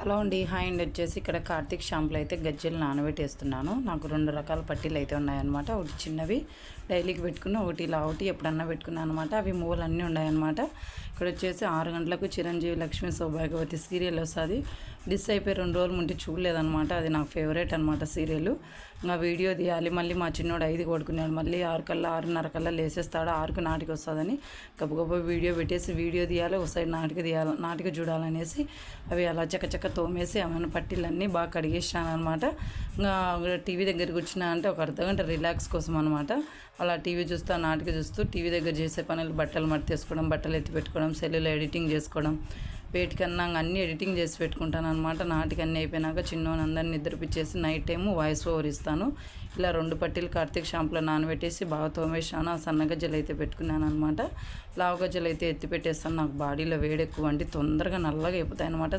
Hello అండి, hi అండి. వచ్చేసి ఇక్కడ కార్తీక్ షాంపులో అయితే గజ్జలు నానబెట్టేస్తున్నాను. నాకు 2 రకాల పట్టీలు అయితే ఉన్నాయన్నమాట. ఒకటి చిన్నవి డైలీకి పెట్టుకున్న, ఒకటి ఇలా ఒకటి ఎప్పుడన్నా పెట్టుకున్నాను అనమాట. అవి మూవలు అన్నీ ఉన్నాయన్నమాట. ఇక్కడ వచ్చేసి 6 గంటలకు చిరంజీవి లక్ష్మీ సౌభాగ్యవతి సీరియల్ వస్తుంది. డిస్ అయిపోయి 2 రోజులు ముందు చూడలేదన్నమాట. అది నాకు ఫేవరెట్ అనమాట సీరియల్. ఇంకా వీడియో తీయాలి. మళ్ళీ మా చిన్నోడు 5 కొడుకున్నాడు. మళ్ళీ 6 కల్లా 6:30 కల్లా లేసేస్తాడు. 6కు నాటికి వస్తుందని గబగబా వీడియో పెట్టేసి వీడియో తీయాలి, ఒకసారి నాటిక చూడాలనేసి అవి అలా చక్కచక్క తోమేసి ఏమైనా పట్టీలన్నీ బాగా కడిగేసాను అనమాట. ఇంకా టీవీ దగ్గరికి వచ్చినా అంటే ఒక అర్ధగంట రిలాక్స్ కోసం అనమాట. అలా టీవీ చూస్తూ నాటిక చూస్తూ టీవీ దగ్గర చేసే పనులు బట్టలు మడతేసుకోవడం, బట్టలు ఎత్తి పెట్టుకోవడం, సెల్లులో ఎడిటింగ్ చేసుకోవడం, వేటికన్నా అన్నీ ఎడిటింగ్ చేసి పెట్టుకుంటాను అనమాట. నాటికి అన్నీ అయిపోయినాక చిన్నోని అందరిని నిద్రపిచ్చేసి నైట్ టైము వాయిస్ ఓవర్ ఇస్తాను. ఇలా 2 పట్టీలు కార్తీక్ షాంపులో నానబెట్టేసి బాగా తోమేసాను. ఆ సన్న గజ్జలు అయితే పెట్టుకున్నాను అనమాట. లావు గజ్జలు అయితే ఎత్తి పెట్టేస్తాను. నాకు బాడీలో వేడి ఎక్కువ అండి, తొందరగా నల్లగా అయిపోతాయి అనమాట.